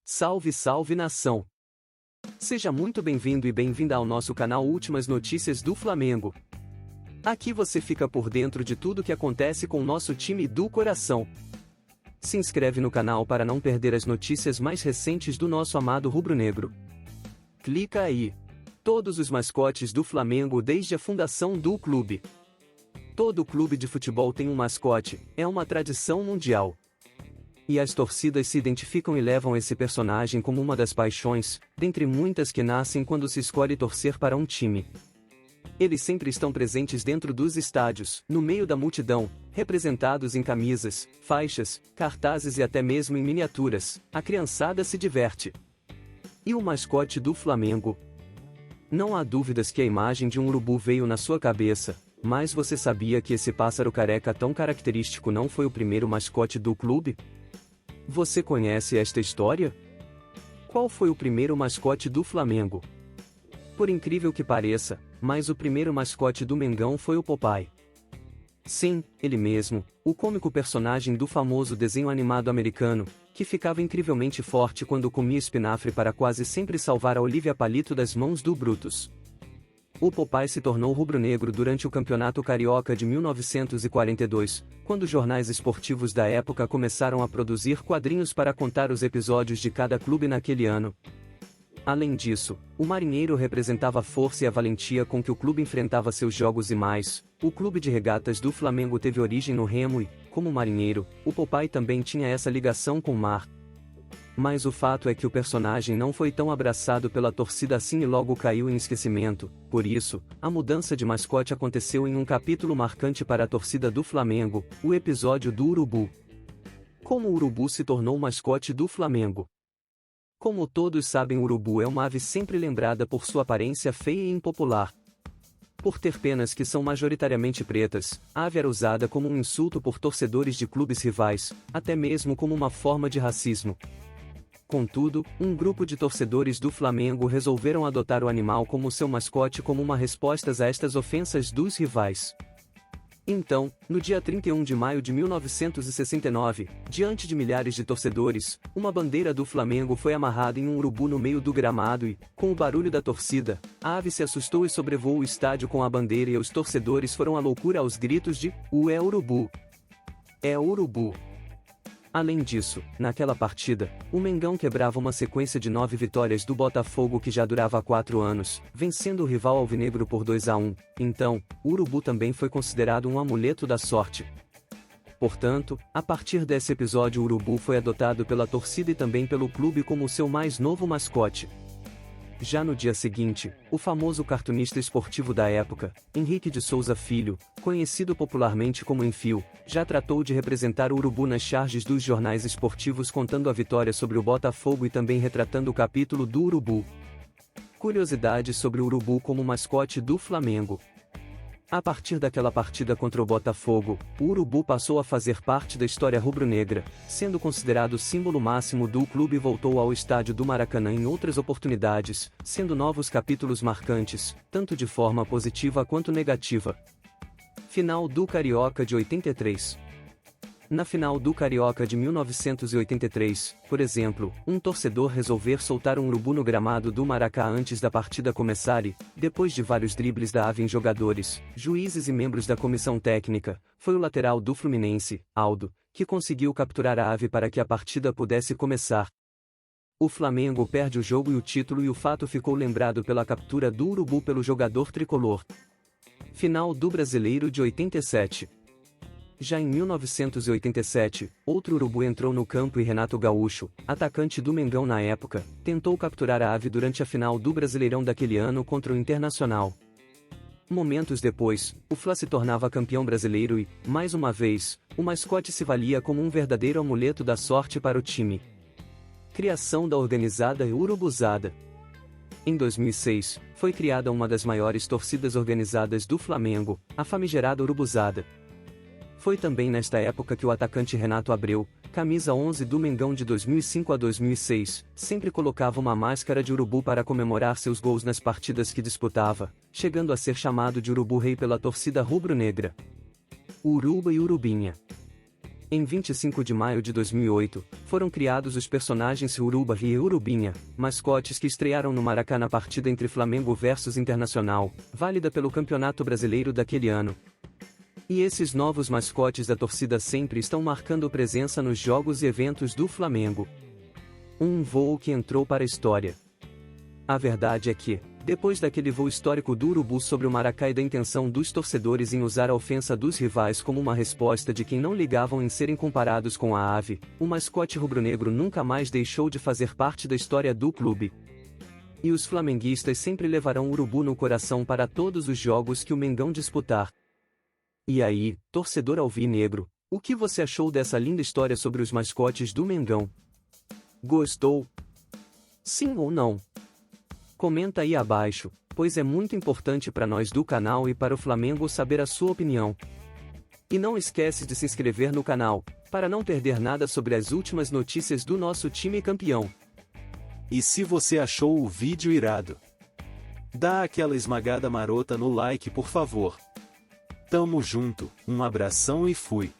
Salve, salve nação! Seja muito bem-vindo e bem-vinda ao nosso canal Últimas Notícias do Flamengo. Aqui você fica por dentro de tudo que acontece com o nosso time do coração. Se inscreve no canal para não perder as notícias mais recentes do nosso amado rubro-negro. Clica aí. Todos os mascotes do Flamengo desde a fundação do clube. Todo clube de futebol tem um mascote, é uma tradição mundial. E as torcidas se identificam e levam esse personagem como uma das paixões, dentre muitas que nascem quando se escolhe torcer para um time. Eles sempre estão presentes dentro dos estádios, no meio da multidão, representados em camisas, faixas, cartazes e até mesmo em miniaturas. A criançada se diverte. E o mascote do Flamengo? Não há dúvidas que a imagem de um urubu veio na sua cabeça, mas você sabia que esse pássaro careca tão característico não foi o primeiro mascote do clube? Você conhece esta história? Qual foi o primeiro mascote do Flamengo? Por incrível que pareça, mas o primeiro mascote do Mengão foi o Popeye. Sim, ele mesmo, o cômico personagem do famoso desenho animado americano, que ficava incrivelmente forte quando comia espinafre para quase sempre salvar a Olivia Palito das mãos do Brutus. O Popeye se tornou rubro-negro durante o Campeonato Carioca de 1942, quando os jornais esportivos da época começaram a produzir quadrinhos para contar os episódios de cada clube naquele ano. Além disso, o marinheiro representava a força e a valentia com que o clube enfrentava seus jogos e mais. O clube de regatas do Flamengo teve origem no remo e, como marinheiro, o Popeye também tinha essa ligação com o mar. Mas o fato é que o personagem não foi tão abraçado pela torcida assim e logo caiu em esquecimento. Por isso, a mudança de mascote aconteceu em um capítulo marcante para a torcida do Flamengo, o episódio do Urubu. Como o urubu se tornou o mascote do Flamengo? Como todos sabem, o urubu é uma ave sempre lembrada por sua aparência feia e impopular. Por ter penas que são majoritariamente pretas, a ave era usada como um insulto por torcedores de clubes rivais, até mesmo como uma forma de racismo. Contudo, um grupo de torcedores do Flamengo resolveram adotar o animal como seu mascote como uma resposta a estas ofensas dos rivais. Então, no dia 31 de maio de 1969, diante de milhares de torcedores, uma bandeira do Flamengo foi amarrada em um urubu no meio do gramado e, com o barulho da torcida, a ave se assustou e sobrevoou o estádio com a bandeira e os torcedores foram à loucura aos gritos de "É urubu! É urubu!". Além disso, naquela partida, o Mengão quebrava uma sequência de 9 vitórias do Botafogo que já durava há 4 anos, vencendo o rival alvinegro por 2-1. Então, o urubu também foi considerado um amuleto da sorte. Portanto, a partir desse episódio o urubu foi adotado pela torcida e também pelo clube como seu mais novo mascote. Já no dia seguinte, o famoso cartunista esportivo da época, Henrique de Souza Filho, conhecido popularmente como Enfio, já tratou de representar o urubu nas charges dos jornais esportivos contando a vitória sobre o Botafogo e também retratando o capítulo do urubu. Curiosidades sobre o urubu como mascote do Flamengo. A partir daquela partida contra o Botafogo, o urubu passou a fazer parte da história rubro-negra, sendo considerado o símbolo máximo do clube e voltou ao estádio do Maracanã em outras oportunidades, sendo novos capítulos marcantes, tanto de forma positiva quanto negativa. Final do Carioca de 83. Na final do Carioca de 1983, por exemplo, um torcedor resolver soltar um urubu no gramado do Maracanã antes da partida começar e, depois de vários dribles da ave em jogadores, juízes e membros da comissão técnica, foi o lateral do Fluminense, Aldo, que conseguiu capturar a ave para que a partida pudesse começar. O Flamengo perde o jogo e o título e o fato ficou lembrado pela captura do urubu pelo jogador tricolor. Final do Brasileiro de 87. Já em 1987, outro urubu entrou no campo e Renato Gaúcho, atacante do Mengão na época, tentou capturar a ave durante a final do Brasileirão daquele ano contra o Internacional. Momentos depois, o Fla se tornava campeão brasileiro e, mais uma vez, o mascote se valia como um verdadeiro amuleto da sorte para o time. Criação da organizada Urubuzada. Em 2006, foi criada uma das maiores torcidas organizadas do Flamengo, a famigerada Urubuzada. Foi também nesta época que o atacante Renato Abreu, camisa 11 do Mengão de 2005 a 2006, sempre colocava uma máscara de urubu para comemorar seus gols nas partidas que disputava, chegando a ser chamado de Urubu Rei pela torcida rubro-negra. Uruba e Urubinha. Em 25 de maio de 2008, foram criados os personagens Uruba e Urubinha, mascotes que estrearam no Maracanã na partida entre Flamengo versus Internacional, válida pelo Campeonato Brasileiro daquele ano. E esses novos mascotes da torcida sempre estão marcando presença nos jogos e eventos do Flamengo. Um voo que entrou para a história. A verdade é que, depois daquele voo histórico do Urubu sobre o Maracanã e da intenção dos torcedores em usar a ofensa dos rivais como uma resposta de quem não ligavam em serem comparados com a ave, o mascote rubro-negro nunca mais deixou de fazer parte da história do clube. E os flamenguistas sempre levarão o Urubu no coração para todos os jogos que o Mengão disputar. E aí, torcedor alvinegro, o que você achou dessa linda história sobre os mascotes do Mengão? Gostou? Sim ou não? Comenta aí abaixo, pois é muito importante para nós do canal e para o Flamengo saber a sua opinião. E não esquece de se inscrever no canal, para não perder nada sobre as últimas notícias do nosso time campeão. E se você achou o vídeo irado, dá aquela esmagada marota no like por favor. Tamo junto, um abração e fui.